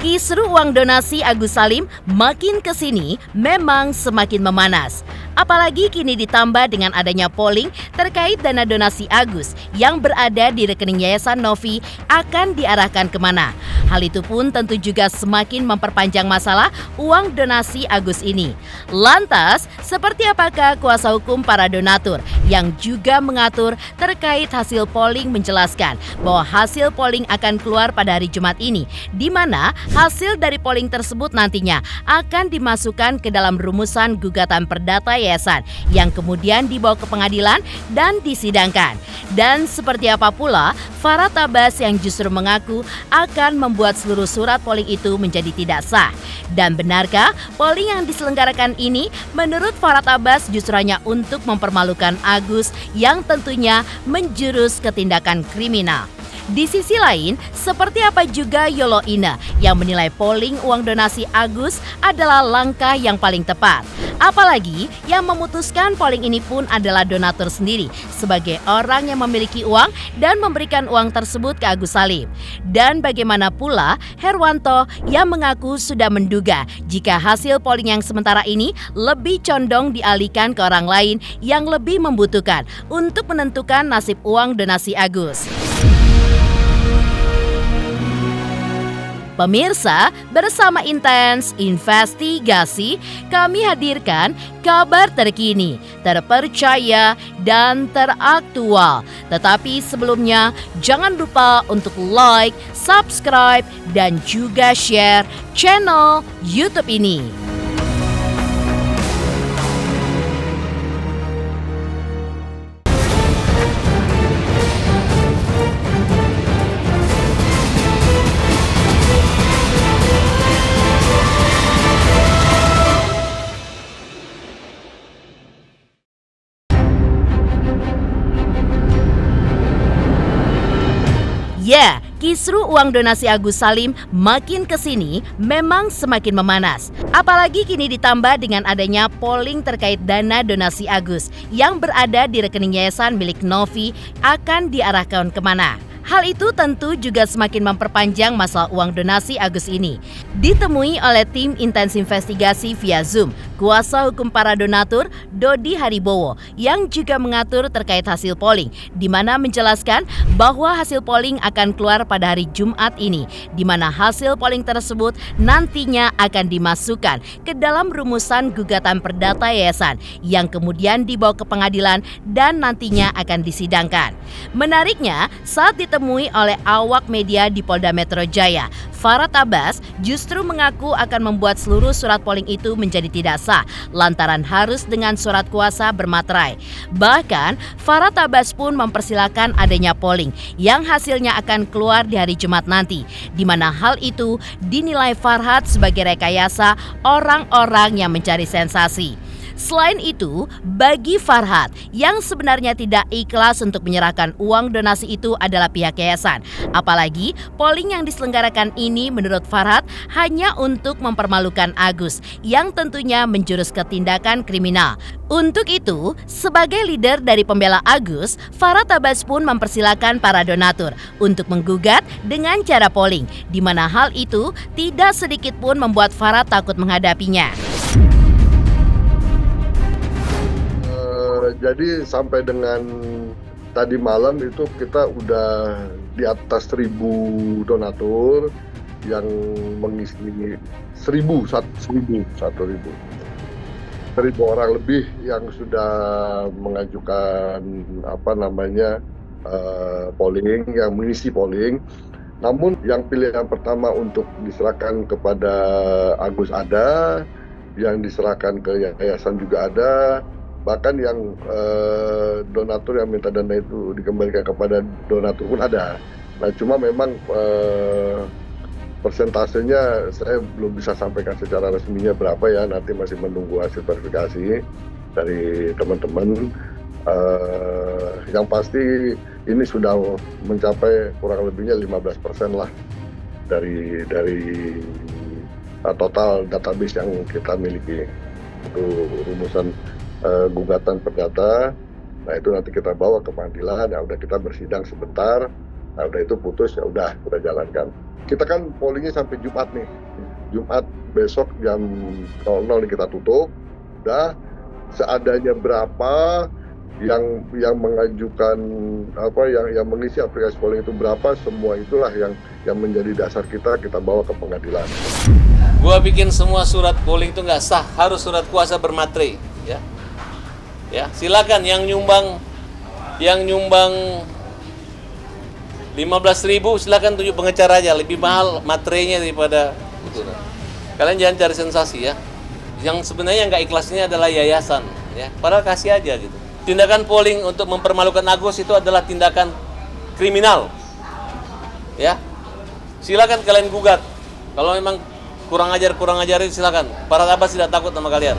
Kisru uang donasi Agus Salim makin kesini memang semakin memanas. Apalagi kini ditambah dengan adanya polling terkait dana donasi Agus yang berada di rekening Yayasan Novi akan diarahkan kemana. Hal itu pun tentu juga semakin memperpanjang masalah uang donasi Agus ini. Lantas, seperti apakah kuasa hukum para donatur yang juga mengatur terkait hasil polling menjelaskan bahwa hasil polling akan keluar pada hari Jumat ini, di mana hasil dari polling tersebut nantinya akan dimasukkan ke dalam rumusan gugatan perdata yayasan yang kemudian dibawa ke pengadilan dan disidangkan. Dan seperti apa pula Farhad Abbas yang justru mengaku akan membuat seluruh surat polling itu menjadi tidak sah. Dan benarkah polling yang diselenggarakan ini menurut Farhad Abbas justru hanya untuk mempermalukan Agus yang tentunya menjurus ke tindakan kriminal. Di sisi lain, seperti apa juga Yolo Ina yang menilai polling uang donasi Agus adalah langkah yang paling tepat. Apalagi yang memutuskan polling ini pun adalah donatur sendiri sebagai orang yang memiliki uang dan memberikan uang tersebut ke Agus Salim. Dan bagaimana pula Herwanto yang mengaku sudah menduga jika hasil polling yang sementara ini lebih condong dialihkan ke orang lain yang lebih membutuhkan untuk menentukan nasib uang donasi Agus. Pemirsa, bersama Intens Investigasi, kami hadirkan kabar terkini, terpercaya, dan teraktual. Tetapi sebelumnya, jangan lupa untuk like, subscribe, dan juga share channel YouTube ini. Ya, kisru uang donasi Agus Salim makin kesini memang semakin memanas. Apalagi kini ditambah dengan adanya polling terkait dana donasi Agus yang berada di rekening yayasan milik Novi akan diarahkan kemana. Hal itu tentu juga semakin memperpanjang masalah uang donasi Agus ini. Ditemui oleh tim Intens Investigasi via Zoom, kuasa hukum para donatur Dodi Haribowo yang juga mengatur terkait hasil polling, di mana menjelaskan bahwa hasil polling akan keluar pada hari Jumat ini, di mana hasil polling tersebut nantinya akan dimasukkan ke dalam rumusan gugatan perdata yayasan yang kemudian dibawa ke pengadilan dan nantinya akan disidangkan. Menariknya, saat ditemui oleh awak media di Polda Metro Jaya, Farhad Abbas justru mengaku akan membuat seluruh surat polling itu menjadi tidak sah lantaran harus dengan surat kuasa bermaterai. Bahkan Farhad Abbas pun mempersilahkan adanya polling yang hasilnya akan keluar di hari Jumat nanti, di mana hal itu dinilai Farhad sebagai rekayasa orang-orang yang mencari sensasi. Selain itu, bagi Farhad yang sebenarnya tidak ikhlas untuk menyerahkan uang donasi itu adalah pihak yayasan. Apalagi polling yang diselenggarakan ini menurut Farhad hanya untuk mempermalukan Agus yang tentunya menjurus ke tindakan kriminal. Untuk itu, sebagai leader dari pembela Agus, Farhad Abbas pun mempersilahkan para donatur untuk menggugat dengan cara polling, di mana hal itu tidak sedikit pun membuat Farhad takut menghadapinya. Jadi sampai dengan tadi malam itu kita udah di atas 1.000 donatur yang mengisi 1.000 orang lebih yang sudah mengajukan polling, yang mengisi polling. Namun yang pilihan pertama untuk diserahkan kepada Agus ada, yang diserahkan ke yayasan juga ada. Bahkan yang donatur yang minta dana itu dikembalikan kepada donatur pun ada. Nah, cuma memang persentasenya saya belum bisa sampaikan secara resminya berapa ya, nanti masih menunggu hasil verifikasi dari teman-teman. Yang pasti ini sudah mencapai kurang lebihnya 15% lah dari total database yang kita miliki. Itu rumusan gugatan perdata. Nah, itu nanti kita bawa ke pengadilan. Ya udah, kita bersidang sebentar. Nah udah itu putus, ya udah kita jalankan. Kita kan pollingnya sampai Jumat nih. Jumat besok jam 00 nih kita tutup. Udah seadanya berapa yang mengajukan yang mengisi aplikasi polling itu berapa, semua itulah yang menjadi dasar kita bawa ke pengadilan. Gua bikin semua surat polling itu nggak sah, harus surat kuasa bermaterai, ya. Ya, silakan yang nyumbang 15.000 silakan tunjuk pengecar aja, lebih mahal materainya daripada itu. Kalian jangan cari sensasi ya. Yang sebenarnya nggak ikhlas ini adalah yayasan, ya. Padahal kasih aja gitu. Tindakan polling untuk mempermalukan Agus itu adalah tindakan kriminal. Ya. Silakan kalian gugat. Kalau memang kurang ajar silakan. Para Abbas tidak takut sama kalian.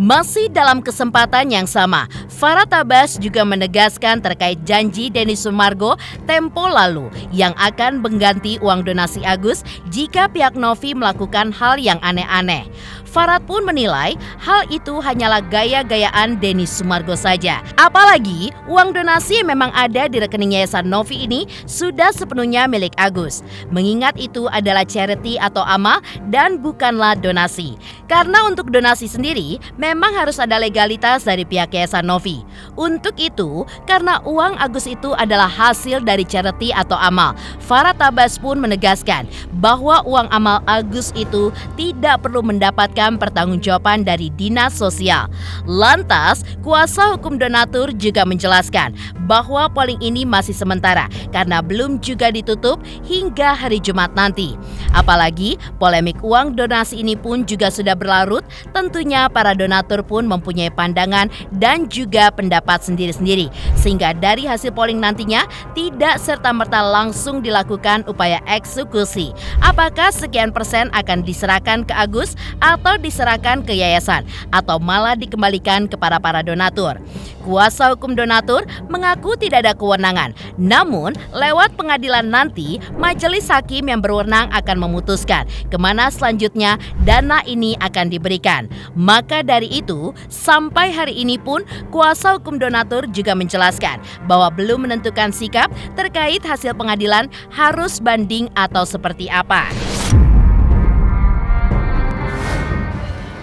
Masih dalam kesempatan yang sama, Farhad Abbas juga menegaskan terkait janji Denny Sumargo tempo lalu yang akan mengganti uang donasi Agus jika pihak Novi melakukan hal yang aneh-aneh. Farhad pun menilai hal itu hanyalah gaya-gayaan Denny Sumargo saja. Apalagi uang donasi yang memang ada di rekening Yayasan Novi ini sudah sepenuhnya milik Agus. Mengingat itu adalah charity atau amal dan bukanlah donasi. Karena untuk donasi sendiri memang harus ada legalitas dari pihak Yayasan Novi. Untuk itu, karena uang Agus itu adalah hasil dari charity atau amal, Farhad Abbas pun menegaskan bahwa uang amal Agus itu tidak perlu mendapatkan pertanggungjawaban dari Dinas Sosial. Lantas, kuasa hukum donatur juga menjelaskan bahwa polling ini masih sementara karena belum juga ditutup hingga hari Jumat nanti. Apalagi polemik uang donasi ini pun juga sudah berlarut, tentunya para donatur pun mempunyai pandangan dan juga pendapat sendiri-sendiri. Sehingga dari hasil polling nantinya tidak serta-merta langsung dilakukan upaya eksekusi. Apakah sekian persen akan diserahkan ke Agus atau diserahkan ke yayasan atau malah dikembalikan kepada para donatur. Kuasa hukum donatur mengaku tidak ada kewenangan. Namun, lewat pengadilan nanti, majelis hakim yang berwenang akan memutuskan kemana selanjutnya dana ini akan diberikan. Maka dari itu, sampai hari ini pun kuasa hukum donatur juga menjelaskan bahwa belum menentukan sikap terkait hasil pengadilan harus banding atau seperti apa.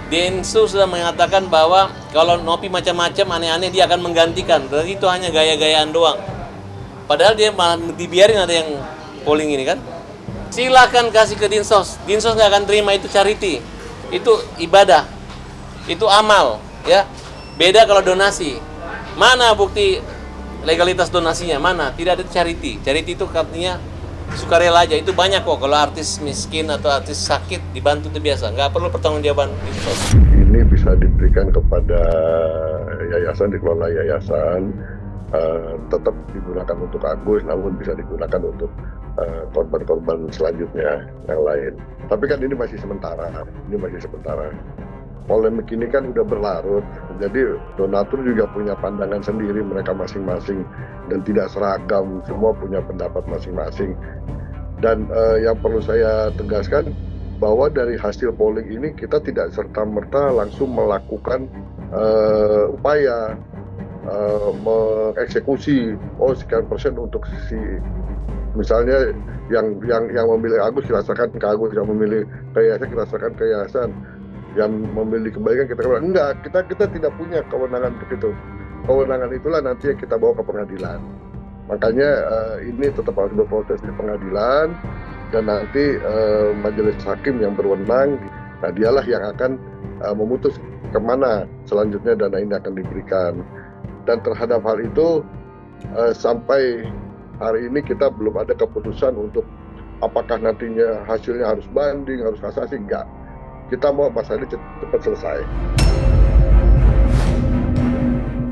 Densu sudah mengatakan bahwa kalau Novi macam-macam aneh-aneh dia akan menggantikan. Berarti itu hanya gaya-gayaan doang. Padahal dia malah dibiarin ada yang polling ini kan. Silakan kasih ke Dinsos. Dinsos nggak akan terima, itu charity. Itu ibadah. Itu amal, ya. Beda kalau donasi. Mana bukti legalitas donasinya? Mana? Tidak ada charity. Charity itu artinya sukarela aja. Itu banyak kok kalau artis miskin atau artis sakit dibantu itu biasa, nggak perlu pertanggungjawaban. Ini bisa diberikan kepada yayasan, dikelola yayasan, tetap digunakan untuk Agus, namun bisa digunakan untuk korban-korban selanjutnya yang lain. Tapi kan ini masih sementara. Polemik ini kan udah berlarut, jadi donatur juga punya pandangan sendiri mereka masing-masing dan tidak seragam, semua punya pendapat masing-masing. Dan yang perlu saya tegaskan bahwa dari hasil polling ini kita tidak serta-merta langsung melakukan upaya mengeksekusi sekian persen untuk si misalnya yang memilih Agus kita serahkan ke Agus, yang memilih ke yayasan kita serahkan ke yayasan, yang memilih kebaikan kita enggak, kita tidak punya kewenangan untuk itu. Kewenangan itulah nanti yang kita bawa ke pengadilan. Makanya ini tetap harus berproses di pengadilan dan nanti majelis hakim yang berwenang, nah dialah yang akan memutus kemana selanjutnya dana ini akan diberikan. Dan terhadap hal itu sampai hari ini kita belum ada keputusan untuk apakah nantinya hasilnya harus banding, harus kasasi, enggak. Kita mau masalah ini cepat selesai.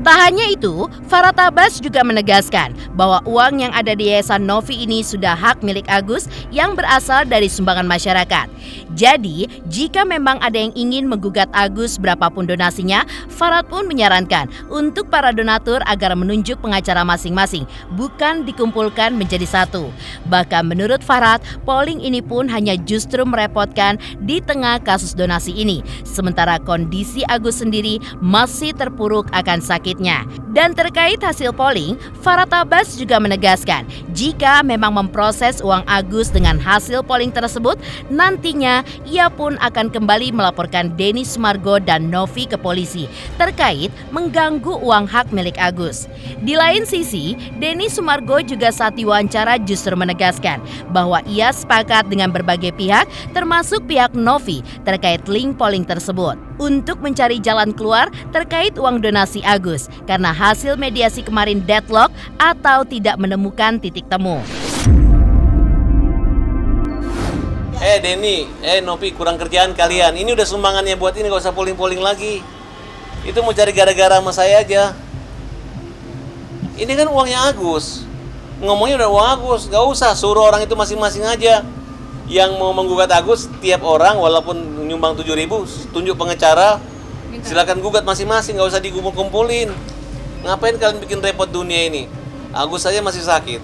Tak hanya itu, Farhad Abbas juga menegaskan bahwa uang yang ada di Yayasan Novi ini sudah hak milik Agus yang berasal dari sumbangan masyarakat. Jadi, jika memang ada yang ingin menggugat Agus berapapun donasinya, Farhad pun menyarankan untuk para donatur agar menunjuk pengacara masing-masing, bukan dikumpulkan menjadi satu. Bahkan menurut Farhad, polling ini pun hanya justru merepotkan di tengah kasus donasi ini. Sementara kondisi Agus sendiri masih terpuruk akan sakit selanjutnya. Dan terkait hasil polling, Farhad Abbas juga menegaskan jika memang memproses uang Agus dengan hasil polling tersebut, nantinya ia pun akan kembali melaporkan Denny Sumargo dan Novi ke polisi terkait mengganggu uang hak milik Agus. Di lain sisi, Denny Sumargo juga saat diwawancara justru menegaskan bahwa ia sepakat dengan berbagai pihak termasuk pihak Novi terkait link polling tersebut untuk mencari jalan keluar terkait uang donasi Agus karena hasil mediasi kemarin deadlock atau tidak menemukan titik temu. Denny, Novi, kurang kerjaan kalian. Ini udah sumbangannya buat ini, gak usah polling-polling lagi. Itu mau cari gara-gara sama saya aja. Ini kan uangnya Agus. Ngomongnya udah uang Agus, gak usah suruh orang itu masing-masing aja. Yang mau menggugat Agus, tiap orang walaupun nyumbang 7.000, tunjuk pengacara, silakan gugat masing-masing, gak usah dikumpul-kumpulin. Ngapain kalian bikin repot dunia ini? Agus saja masih sakit.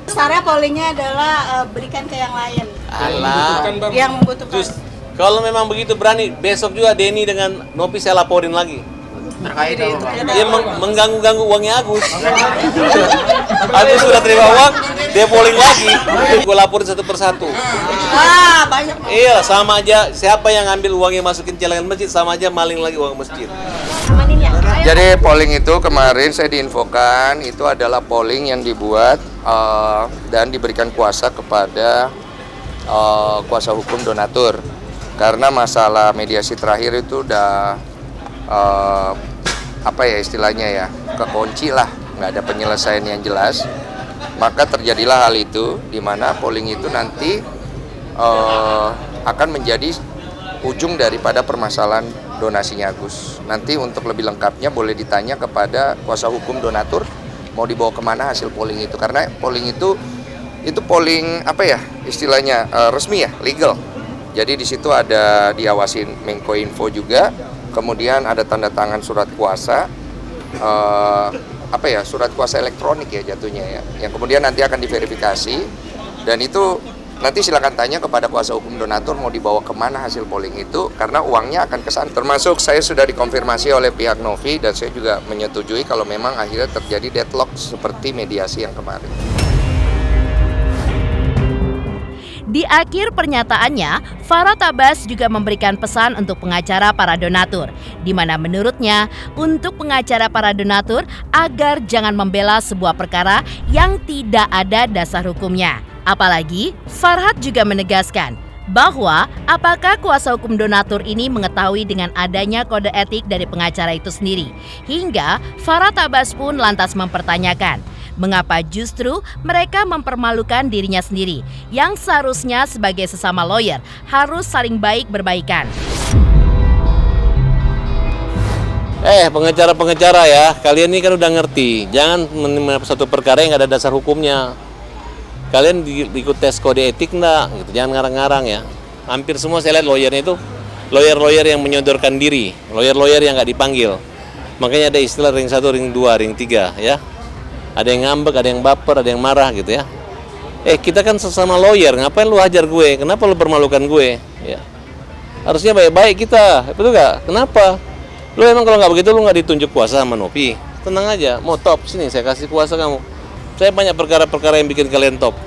Sarah pollingnya adalah berikan ke yang lain. Alah, yang membutuhkan. Kalau memang begitu berani, besok juga Denny dengan Novi saya laporin lagi. Terkait Dia mengganggu-ganggu uangnya Agus. Agus sudah terima uang, dia polling lagi. Gue laporin satu persatu. Banyak. Iya, sama aja. Siapa yang ngambil uangnya masukin celengan masjid, sama aja maling lagi uang masjid. Jadi polling itu kemarin saya diinfokan itu adalah polling yang dibuat dan diberikan kuasa kepada kuasa hukum donatur. Karena masalah mediasi terakhir itu udah istilahnya ya, kekunci lah, nggak ada penyelesaian yang jelas. Maka terjadilah hal itu, di mana polling itu nanti akan menjadi ujung daripada permasalahan donasinya Agus. Nanti untuk lebih lengkapnya boleh ditanya kepada kuasa hukum donatur mau dibawa kemana hasil polling itu, karena polling itu polling istilahnya resmi ya, legal. Jadi di situ ada diawasin Menkominfo juga. Kemudian ada tanda tangan surat kuasa, surat kuasa elektronik ya jatuhnya ya, yang kemudian nanti akan diverifikasi, dan itu nanti silakan tanya kepada kuasa hukum donatur mau dibawa kemana hasil polling itu, karena uangnya akan ke sana. Termasuk saya sudah dikonfirmasi oleh pihak Novi dan saya juga menyetujui kalau memang akhirnya terjadi deadlock seperti mediasi yang kemarin. Di akhir pernyataannya, Farhad Abbas juga memberikan pesan untuk pengacara para donatur, di mana menurutnya untuk pengacara para donatur agar jangan membela sebuah perkara yang tidak ada dasar hukumnya. Apalagi Farhad juga menegaskan bahwa apakah kuasa hukum donatur ini mengetahui dengan adanya kode etik dari pengacara itu sendiri, hingga Farhad Abbas pun lantas mempertanyakan mengapa justru mereka mempermalukan dirinya sendiri yang seharusnya sebagai sesama lawyer harus saling baik berbaikan. Pengacara-pengacara ya, kalian ini kan udah ngerti. Jangan menerima satu perkara yang gak ada dasar hukumnya. Kalian ikut tes kode etik enggak? Gitu. Jangan ngarang-ngarang ya. Hampir semua saya lihat lawyernya itu lawyer-lawyer yang menyodorkan diri, lawyer-lawyer yang gak dipanggil. Makanya ada istilah ring 1, ring 2, ring 3 ya. Ada yang ngambek, ada yang baper, ada yang marah gitu ya. Kita kan sesama lawyer, ngapain lu hajar gue? Kenapa lu permalukan gue? Ya. Harusnya baik-baik kita, betul gak? Kenapa? Lu emang kalau nggak begitu lu nggak ditunjuk kuasa sama Novi? Tenang aja, mau top sini saya kasih kuasa kamu. Saya banyak perkara-perkara yang bikin kalian top.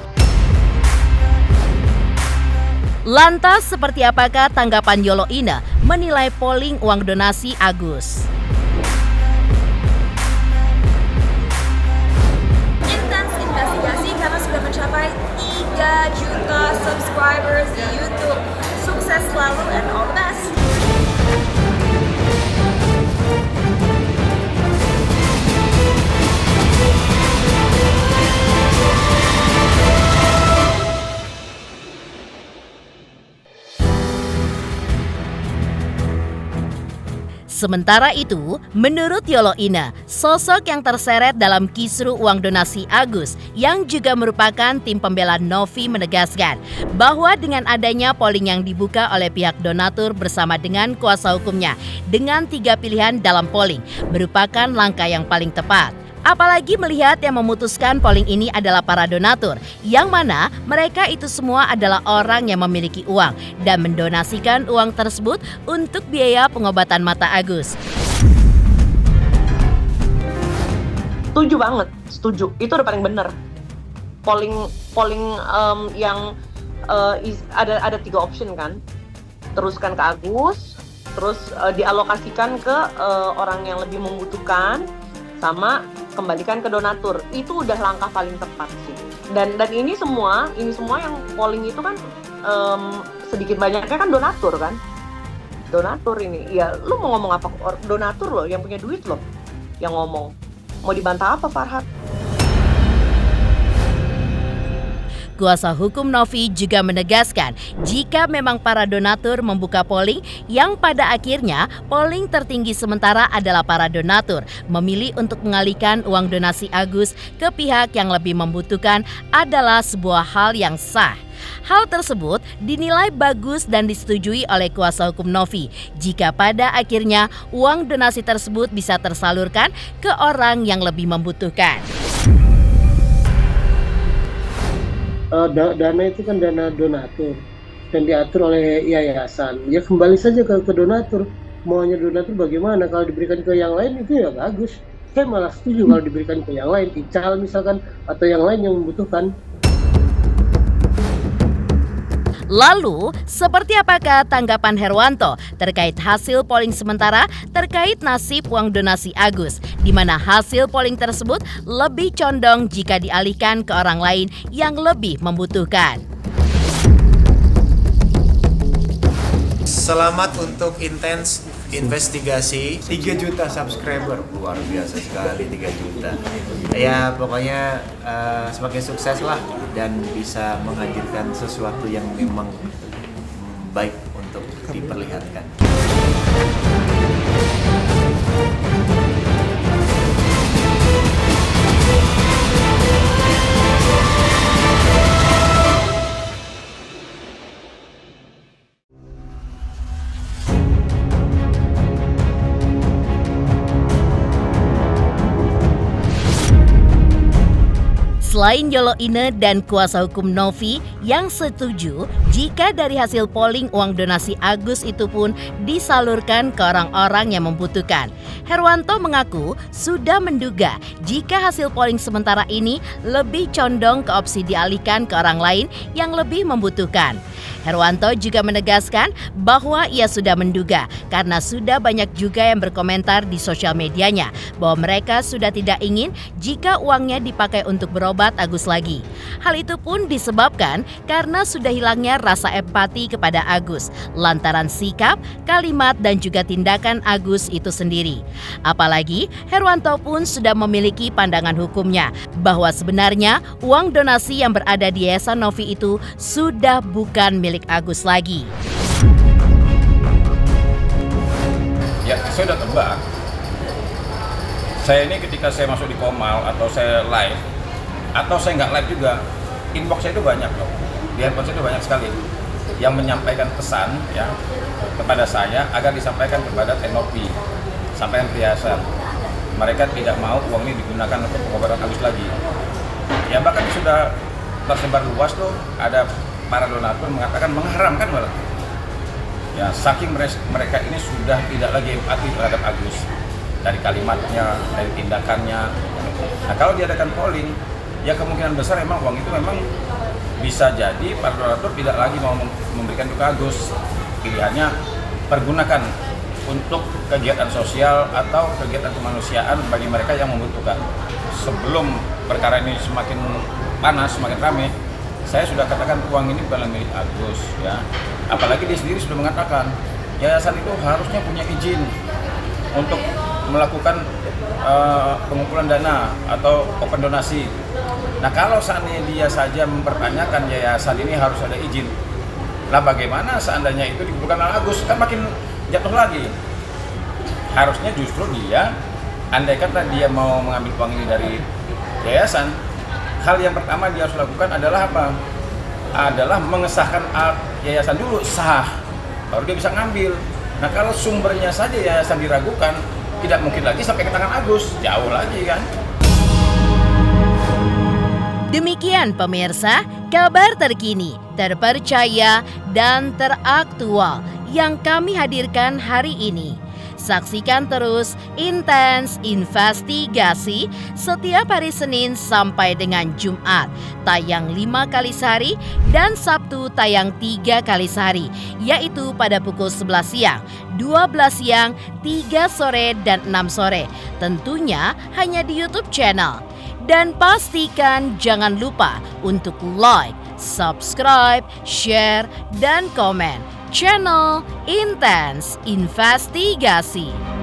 Lantas seperti apakah tanggapan Yolo Ina menilai polling uang donasi Agus? Karena sudah mencapai 3 juta subscribers di YouTube. Sukses selalu and all the best. Sementara itu, menurut Yolo Ina, sosok yang terseret dalam kisru uang donasi Agus yang juga merupakan tim pembela Novi menegaskan bahwa dengan adanya polling yang dibuka oleh pihak donatur bersama dengan kuasa hukumnya dengan 3 pilihan dalam polling merupakan langkah yang paling tepat. Apalagi melihat yang memutuskan polling ini adalah para donatur, yang mana mereka itu semua adalah orang yang memiliki uang dan mendonasikan uang tersebut untuk biaya pengobatan mata Agus. Setuju banget, setuju. Itu udah paling bener. Polling yang ada 3 option kan. Teruskan ke Agus, terus dialokasikan ke orang yang lebih membutuhkan, sama kembalikan ke donatur. Itu udah langkah paling tepat sih. Dan ini semua yang polling itu kan sedikit banyaknya kan donatur kan. Donatur ini, ya lu mau ngomong apa? Donatur loh, yang punya duit loh yang ngomong. Mau dibantah apa, Farhad? Kuasa hukum Novi juga menegaskan jika memang para donatur membuka polling yang pada akhirnya polling tertinggi sementara adalah para donatur memilih untuk mengalihkan uang donasi Agus ke pihak yang lebih membutuhkan adalah sebuah hal yang sah. Hal tersebut dinilai bagus dan disetujui oleh kuasa hukum Novi jika pada akhirnya uang donasi tersebut bisa tersalurkan ke orang yang lebih membutuhkan. Dana itu kan dana donatur dan diatur oleh yayasan. Ya kembali saja ke donatur. Maunya donatur bagaimana? Kalau diberikan ke yang lain itu ya bagus. Saya malah setuju kalau diberikan ke yang lain, Ical misalkan, atau yang lain yang membutuhkan. Lalu, seperti apakah tanggapan Herwanto terkait hasil polling sementara terkait nasib uang donasi Agus, di mana hasil polling tersebut lebih condong jika dialihkan ke orang lain yang lebih membutuhkan? Selamat untuk intens investigasi 3 juta subscriber, luar biasa sekali 3 juta. Ya pokoknya semakin sukses lah dan bisa menghadirkan sesuatu yang memang baik untuk diperlihatkan. Selain Yolo Ine dan kuasa hukum Novi yang setuju jika dari hasil polling uang donasi Agus itu pun disalurkan ke orang-orang yang membutuhkan, Herwanto mengaku sudah menduga jika hasil polling sementara ini lebih condong ke opsi dialihkan ke orang lain yang lebih membutuhkan. Herwanto juga menegaskan bahwa ia sudah menduga karena sudah banyak juga yang berkomentar di sosial medianya bahwa mereka sudah tidak ingin jika uangnya dipakai untuk berobat Agus lagi. Hal itu pun disebabkan karena sudah hilangnya rasa empati kepada Agus lantaran sikap, kalimat dan juga tindakan Agus itu sendiri. Apalagi Herwanto pun sudah memiliki pandangan hukumnya bahwa sebenarnya uang donasi yang berada di Yayasan Novi itu sudah bukan milik Agus lagi. Ya, saya udah tebak. Saya ini ketika saya masuk di Komal atau saya live atau saya nggak live juga, inbox saya itu banyak loh. Di handphone saya itu banyak sekali yang menyampaikan pesan ya kepada saya agar disampaikan kepada Novi, sampaikan perhiasan. Mereka tidak mau uang ini digunakan untuk pengobatan Agus lagi. Ya bahkan sudah tersebar luas tuh, ada para donatur mengatakan mengharamkan malah. Ya saking mereka ini sudah tidak lagi empati terhadap Agus dari kalimatnya, dari tindakannya. Nah kalau diadakan polling, ya kemungkinan besar memang uang itu memang bisa jadi para donatur tidak lagi mau memberikan ke Agus. Pilihannya pergunakan untuk kegiatan sosial atau kegiatan kemanusiaan bagi mereka yang membutuhkan. Sebelum perkara ini semakin panas, semakin ramai, saya sudah katakan uang ini bukan milik Agus ya. Apalagi dia sendiri sudah mengatakan yayasan itu harusnya punya izin untuk melakukan pengumpulan dana atau open donasi. Nah kalau seandainya dia saja mempertanyakan yayasan ini harus ada izin, lah bagaimana seandainya itu dikumpulkan oleh Agus, kan makin jatuh lagi. Harusnya justru dia, andai kata dia mau mengambil uang ini dari yayasan, hal yang pertama dia harus lakukan adalah apa? Adalah mengesahkan yayasan dulu sah, baru dia bisa ngambil. Nah kalau sumbernya saja yayasan diragukan, tidak mungkin lagi sampai ke tangan Agus, jauh lagi kan. Demikian pemirsa, kabar terkini, terpercaya dan teraktual yang kami hadirkan hari ini. Saksikan terus Intens Investigasi setiap hari Senin sampai dengan Jumat, tayang 5 kali sehari, dan Sabtu tayang 3 kali sehari, yaitu pada pukul 11 siang, 12 siang, 3 sore, dan 6 sore. Tentunya hanya di YouTube channel. Dan pastikan jangan lupa untuk like, subscribe, share, dan komen channel Intens Investigasi.